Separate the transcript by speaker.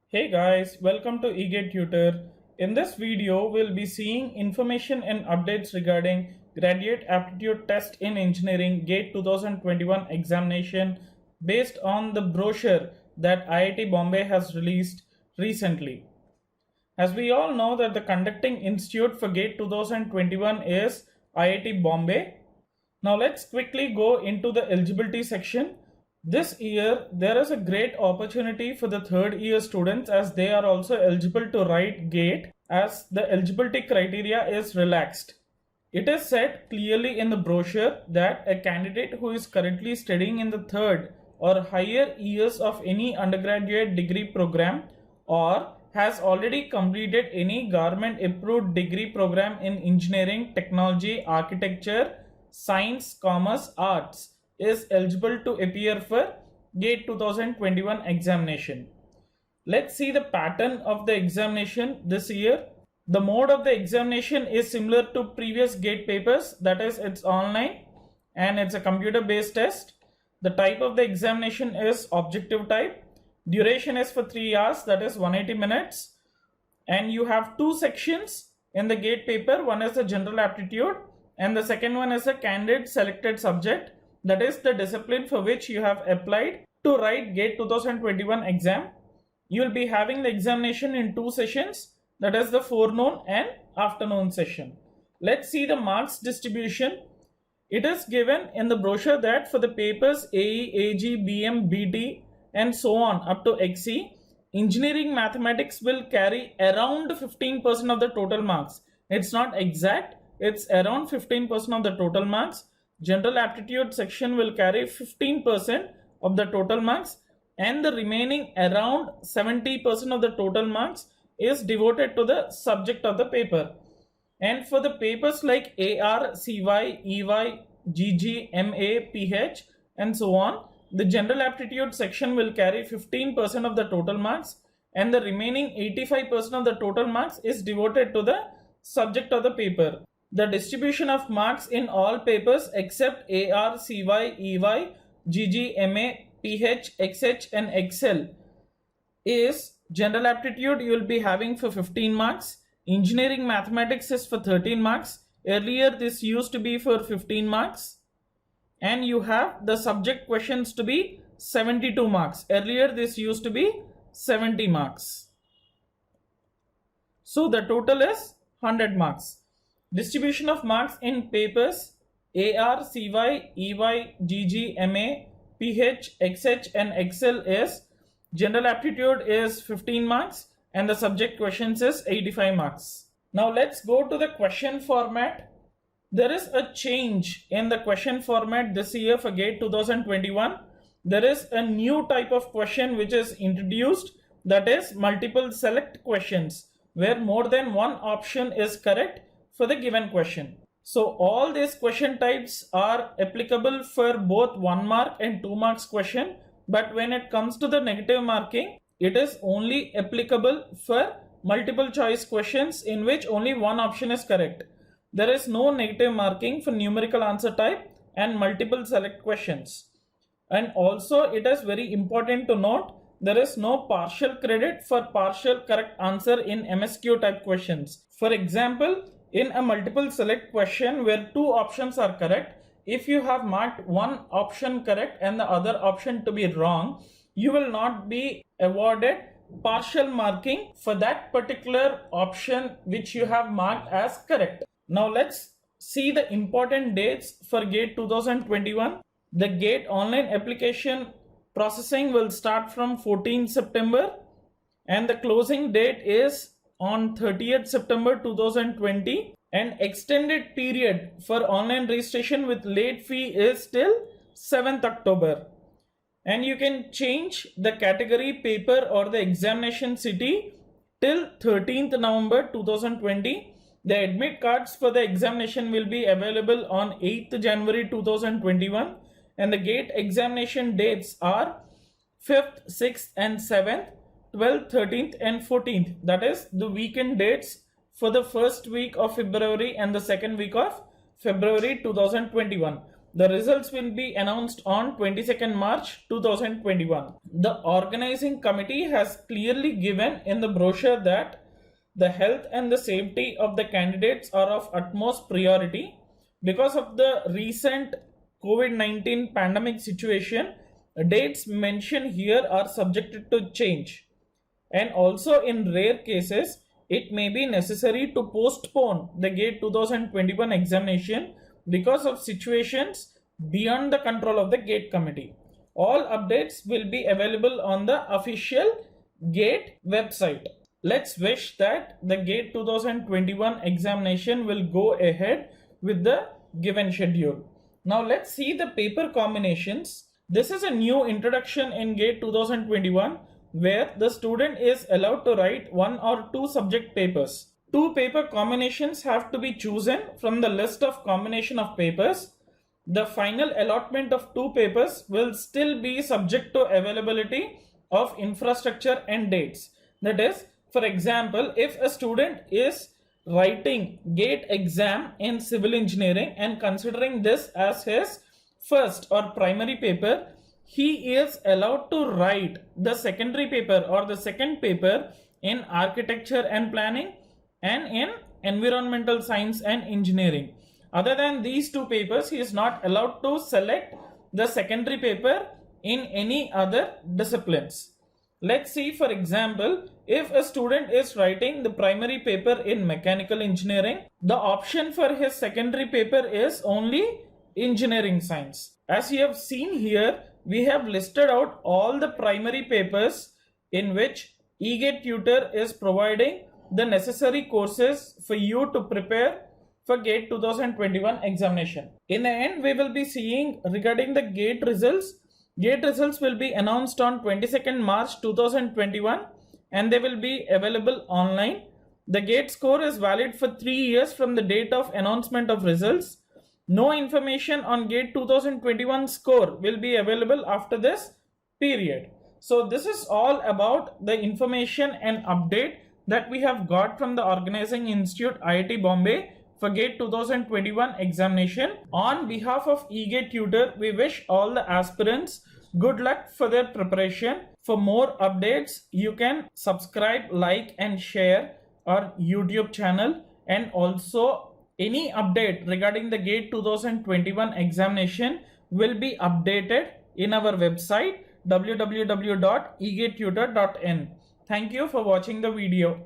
Speaker 1: Hey guys, welcome to eGate Tutor. In this video, we'll be seeing information and updates regarding Graduate Aptitude Test in Engineering GATE 2021 examination based on the brochure that IIT Bombay has released recently. As we all know that the conducting institute for GATE 2021 is IIT Bombay. Now let's quickly go into the eligibility section. This year, there is a great opportunity for the third year students as they are also eligible to write GATE as the eligibility criteria is relaxed. It is said clearly in the brochure that a candidate who is currently studying in the third or higher years of any undergraduate degree program or has already completed any government approved degree program in engineering, technology, architecture, science, commerce, arts is eligible to appear for GATE 2021 examination. Let's see the pattern of the examination this year. The mode of the examination is similar to previous GATE papers, that is, it's online and it's a computer based test. The type of the examination is objective type. Duration is for 3 hours, that is 180 minutes. And you have two sections in the GATE paper. One is the general aptitude and the second one is a candidate selected subject, that is the discipline for which you have applied to write GATE 2021 exam. You will be having the examination in two sessions, that is the forenoon and afternoon session. Let's see the marks distribution. It is given in the brochure that for the papers AE, AG, BM, BT and so on up to XE, engineering mathematics will carry around 15% of the total marks. It's not exact, it's around 15% of the total marks. General aptitude section will carry 15% of the total marks and the remaining around 70% of the total marks is devoted to the subject of the paper. And for the papers like AR, CY, EY, GG, MA, PH and so on, the general aptitude section will carry 15% of the total marks and the remaining 85% of the total marks is devoted to the subject of the paper. The distribution of marks in all papers except AR, CY, EY, GG, MA, PH, XH and XL is general aptitude you will be having for 15 marks. Engineering mathematics is for 13 marks. Earlier this used to be for 15 marks. And you have the subject questions to be 72 marks. Earlier this used to be 70 marks. So the total is 100 marks. Distribution of marks in papers AR, CY, EY, GG, MA, PH, XH and XL is general aptitude is 15 marks and the subject questions is 85 marks. Now let's go to the question format. There is a change in the question format this year for GATE 2021. There is a new type of question which is introduced, that is multiple select questions where more than one option is correct for the given question. So all these question types are applicable for both 1 mark and 2 marks question, but when it comes to the negative marking, it is only applicable for multiple choice questions in which only one option is correct. There is no negative marking for numerical answer type and multiple select questions. And also it is very important to note there is no partial credit for partial correct answer in MSQ type questions. For example, in a multiple select question where two options are correct, if you have marked one option correct and the other option to be wrong, you will not be awarded partial marking for that particular option which you have marked as correct. Now let's see the important dates for GATE 2021. The GATE online application processing will start from 14 September and the closing date is on 30th September 2020 and extended period for online registration with late fee is till 7th October. And you can change the category paper or the examination city till 13th November 2020. The admit cards for the examination will be available on 8th January 2021 and the GATE examination dates are 5th, 6th and 7th. 12th, 13th and 14th, that is the weekend dates for the first week of February and the second week of February 2021. The results will be announced on 22nd March 2021. The organizing committee has clearly given in the brochure that the health and the safety of the candidates are of utmost priority. Because of the recent COVID-19 pandemic situation, dates mentioned here are subjected to change. And also in rare cases, it may be necessary to postpone the GATE 2021 examination because of situations beyond the control of the GATE committee. All updates will be available on the official GATE website. Let's wish that the GATE 2021 examination will go ahead with the given schedule. Now let's see the paper combinations. This is a new introduction in GATE 2021 where the student is allowed to write 1 or 2 subject papers. 2 paper combinations have to be chosen from the list of combination of papers. The final allotment of 2 papers will still be subject to availability of infrastructure and dates. That is, for example, if a student is writing GATE exam in civil engineering and considering this as his first or primary paper, he is allowed to write the secondary paper or the second paper in architecture and planning and in environmental science and engineering. Other than these 2 papers, he is not allowed to select the secondary paper in any other disciplines. Let's see, for example, if a student is writing the primary paper in mechanical engineering, the option for his secondary paper is only engineering science. As you have seen here, we have listed out all the primary papers in which eGATE Tutor is providing the necessary courses for you to prepare for GATE 2021 examination. In the end, we will be seeing regarding the GATE results. GATE results will be announced on 22nd March 2021 and they will be available online. The GATE score is valid for 3 years from the date of announcement of results. No information on GATE 2021 score will be available after this period. So this is all about the information and update that we have got from the Organizing Institute IIT Bombay for GATE 2021 examination. On behalf of eGATE Tutor, we wish all the aspirants good luck for their preparation. For more updates, you can subscribe, like and share our YouTube channel, and also any update regarding the GATE 2021 examination will be updated in our website www.egatetutor.in. Thank you for watching the video.